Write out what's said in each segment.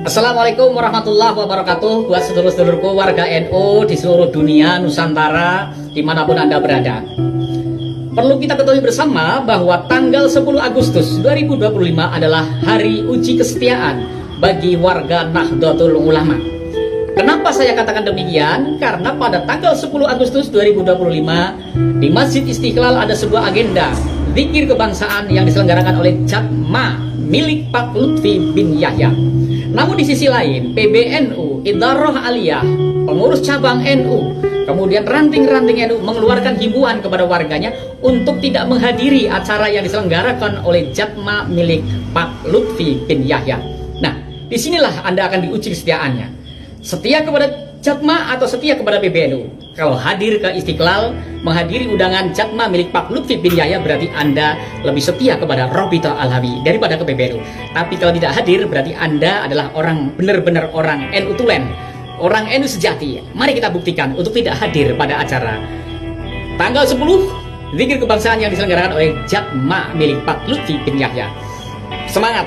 Assalamualaikum warahmatullahi wabarakatuh. Buat sedulur-sedulurku warga NU di seluruh dunia Nusantara dimanapun Anda berada, perlu kita ketahui bersama bahwa tanggal 10 Agustus 2025 adalah hari uji kesetiaan bagi warga Nahdlatul Ulama. Kenapa saya katakan demikian? Karena pada tanggal 10 Agustus 2025 di Masjid Istiqlal ada sebuah agenda zikir kebangsaan yang diselenggarakan oleh Jatma milik Pak Lutfi bin Yahya. Namun di sisi lain, PBNU, Idarah Aliyah, pengurus cabang NU, kemudian ranting-ranting NU mengeluarkan himbauan kepada warganya untuk tidak menghadiri acara yang diselenggarakan oleh Jatma milik Pak Lutfi bin Yahya. Nah, disinilah Anda akan diuji kesetiaannya. Setia kepada Jatma atau setia kepada PBNU? Kalau hadir ke Istiqlal, menghadiri undangan Jatma milik Pak Lutfi bin Yahya, berarti Anda lebih setia kepada Robito Alhawi daripada ke PBNU. Tapi kalau tidak hadir, berarti Anda adalah orang benar-benar orang NU tulen, orang NU sejati. Mari kita buktikan untuk tidak hadir pada acara tanggal 10 zikir kebangsaan yang diselenggarakan oleh Jatma milik Pak Lutfi bin Yahya. Semangat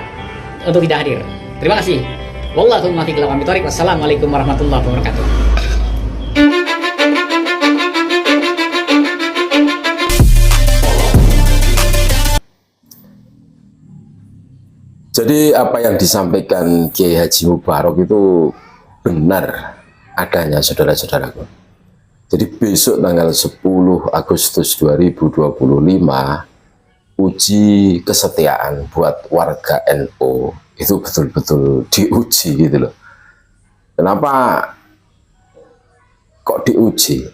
untuk tidak hadir. Terima kasih. Wallahu muwaffiq ila aqwamit thoriq. Wassalamualaikum warahmatullahi wabarakatuh. Jadi apa yang disampaikan Kiai Haji Mubarok itu benar adanya, saudara-saudaraku. Jadi besok tanggal 10 Agustus 2025 uji kesetiaan buat warga NU itu betul-betul diuji gitu loh. Kenapa kok diuji?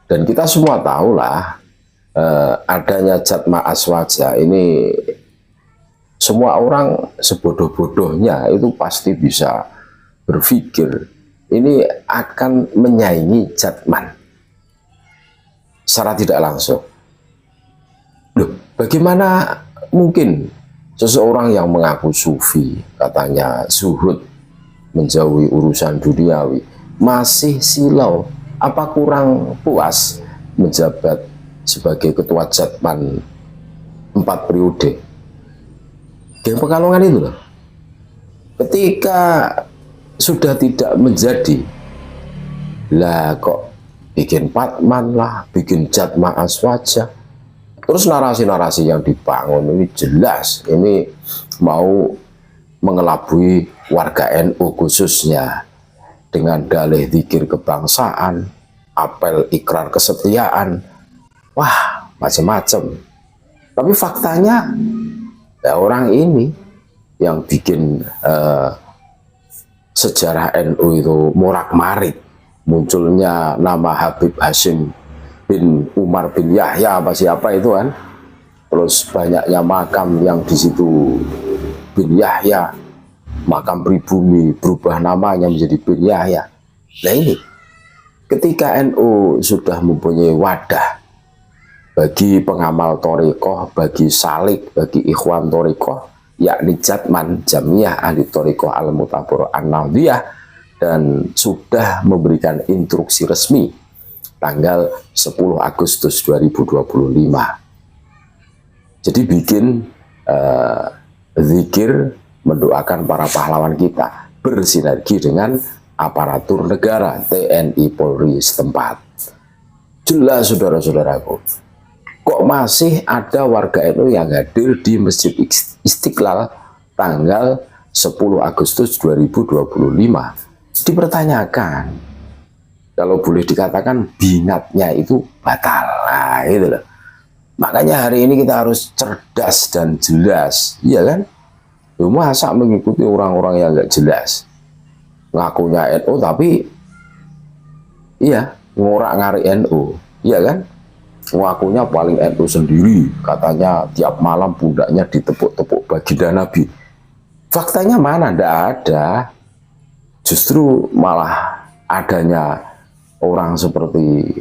Dan kita semua tahulah adanya Jatma Aswaja ini, semua orang sebodoh-bodohnya itu pasti bisa berpikir ini akan menyaingi Jatman secara tidak langsung. Loh, bagaimana mungkin seseorang yang mengaku sufi, katanya zuhud, menjauhi urusan duniawi, masih silau, apa kurang puas menjabat sebagai ketua Jatman 4 periode? Geng Pekalongan itu loh. Ketika sudah tidak menjadi, lah kok bikin Patman lah, bikin Jatma Aswaja. Terus narasi-narasi yang dibangun ini jelas, ini mau mengelabui warga NU khususnya dengan dalih zikir kebangsaan, apel ikrar kesetiaan, wah macam-macam. Tapi faktanya ya orang ini yang bikin sejarah NU itu morak-marik, munculnya nama Habib Hashim bin Umar bin Yahya apa siapa itu kan, terus banyaknya makam yang di situ bin Yahya, makam pribumi berubah namanya menjadi bin Yahya. Nah ini ketika NU sudah mempunyai wadah bagi pengamal thariqah, bagi salik, bagi ikhwan thariqah, yakni Jatman, Jamiah Ahli Thariqah Al-Mutabor An-Nahdliyah, dan sudah memberikan instruksi resmi tanggal 10 Agustus 2025. Jadi bikin zikir mendoakan para pahlawan kita bersinergi dengan aparatur negara, TNI Polri setempat. Jelas saudara-saudaraku, kok masih ada warga NU yang hadir di Masjid Istiqlal tanggal 10 Agustus 2025? Dipertanyakan. Kalau boleh dikatakan binatnya itu batal. Nah, itu loh. Makanya hari ini kita harus cerdas dan jelas, iya kan? Masa mengikuti orang-orang yang nggak jelas, ngakunya NU tapi iya ngorak-ngarik NU, iya kan? Ngakunya paling NU sendiri, katanya tiap malam pundaknya ditepuk-tepuk baginda Nabi. Faktanya mana? Nggak ada. Justru malah adanya orang seperti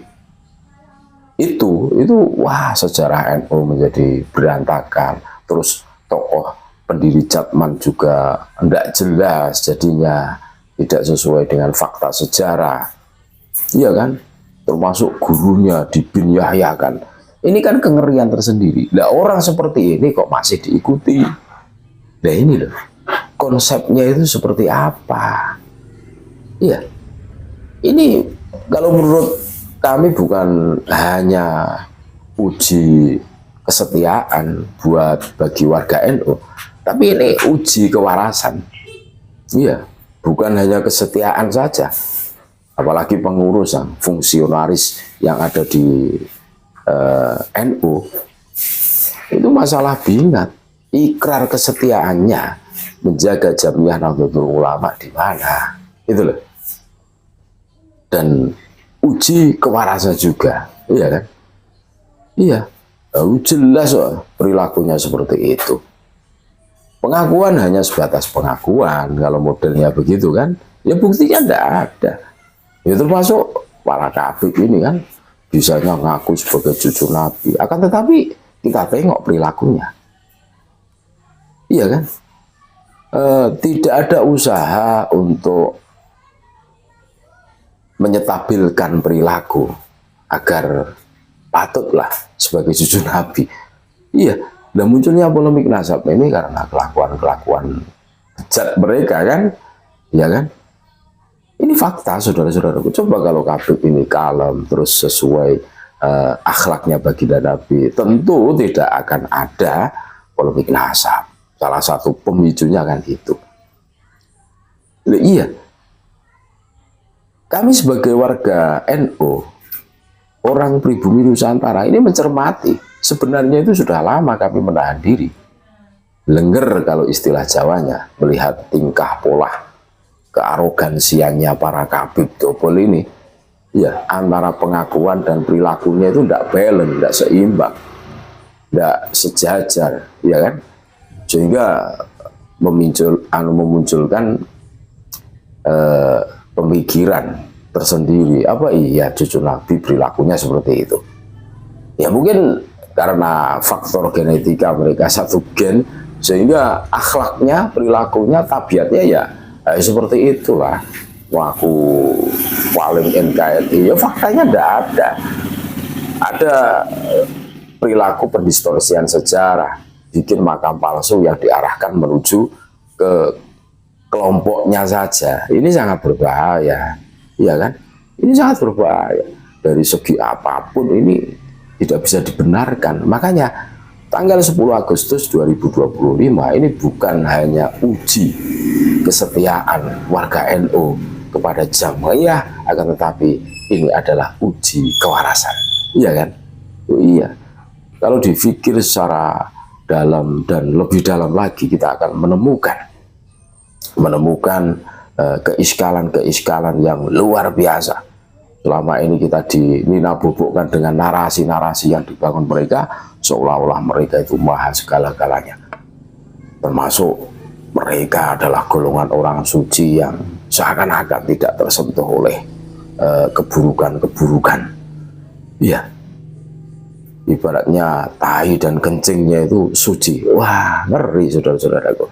itu wah sejarah NU menjadi berantakan. Terus tokoh pendiri Jatman juga enggak jelas, jadinya tidak sesuai dengan fakta sejarah, iya kan? Termasuk gurunya di bin Yahya kan. Ini kan kengerian tersendiri. Nah orang seperti ini kok masih diikuti? Nah ini loh, konsepnya itu seperti apa. Iya, ini kalau menurut kami bukan hanya uji kesetiaan buat bagi warga NU, tapi ini uji kewarasan. Iya, bukan hanya kesetiaan saja, apalagi pengurusan fungsionaris yang ada di NU itu masalah binat, ikrar kesetiaannya menjaga Jamiyah Nahdlatul Ulama di mana, itu loh. Dan uji kewarasan juga, iya kan? Iya, jelas perilakunya seperti itu. Pengakuan hanya sebatas pengakuan, kalau modelnya begitu kan, ya buktinya tidak ada. Ya termasuk para kafir ini kan, bisanya ngaku sebagai cucu Nabi, akan tetapi kita tengok perilakunya, iya kan? Tidak ada usaha untuk menyetabilkan perilaku agar patutlah sebagai cucu Nabi. Iya, dan munculnya polemik nasab ini karena kelakuan-kelakuan bejat mereka kan, ya kan? Ini fakta, saudara-saudaraku. Coba kalau Habib ini kalem terus sesuai akhlaknya baginda Nabi, tentu tidak akan ada polemik nasab. Salah satu pemicunya kan itu. Iya, kami sebagai warga NU, orang pribumi Nusantara ini mencermati. Sebenarnya itu sudah lama kami menahan diri. Lengger kalau istilah Jawanya, melihat tingkah pola kearogansiannya para kabib dobel ini. Ya, antara pengakuan dan perilakunya itu tidak balance, tidak seimbang, tidak sejajar, ya kan? Sehingga memunculkan pemikiran tersendiri, apa iya cucu Nabi perilakunya seperti itu. Ya mungkin karena faktor genetika mereka satu gen, sehingga akhlaknya, perilakunya, tabiatnya ya seperti itulah. Waku paling NKRI, ya faktanya tidak ada. Ada perilaku pendistorsian sejarah, bikin makam palsu yang diarahkan menuju ke kelompoknya saja. Ini sangat berbahaya, iya kan? Ini sangat berbahaya. Dari segi apapun ini tidak bisa dibenarkan. Makanya tanggal 10 Agustus 2025 ini bukan hanya uji kesetiaan warga NU kepada Jamiyah, akan tetapi ini adalah uji kewarasan, iya kan? Oh, iya. Kalau dipikir secara dalam dan lebih dalam lagi, kita akan menemukan keiskalan-keiskalan yang luar biasa. Selama ini kita dinabubukkan dengan narasi-narasi yang dibangun mereka, seolah-olah mereka itu maha segala-galanya. Termasuk mereka adalah golongan orang suci yang seakan-akan tidak tersentuh oleh keburukan-keburukan. Iya. Ibaratnya tahi dan kencingnya itu suci. Wah, ngeri saudara-saudaraku.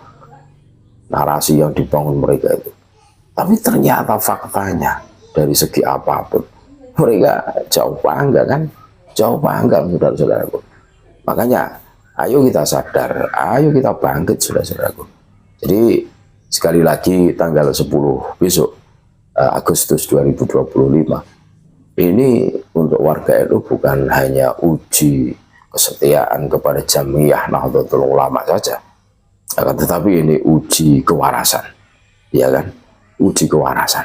Narasi yang dibangun mereka itu. Tapi ternyata faktanya dari segi apapun, mereka jauh bangga kan? Jauh bangga saudara-saudaraku. Makanya ayo kita sadar, ayo kita bangkit saudara-saudaraku. Jadi sekali lagi tanggal 10 besok Agustus 2025 ini untuk warga NU bukan hanya uji kesetiaan kepada Jamiyah Nahdlatul Ulama saja, akan tetapi ini uji kewarasan, ya kan? Uji kewarasan,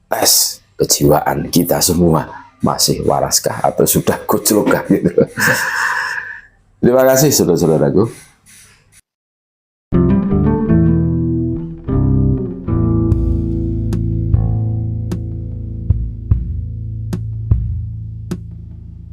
tes kejiwaan kita semua, masih waraskah atau sudah gojlokkah gitu. Terima kasih saudara-saudaraku.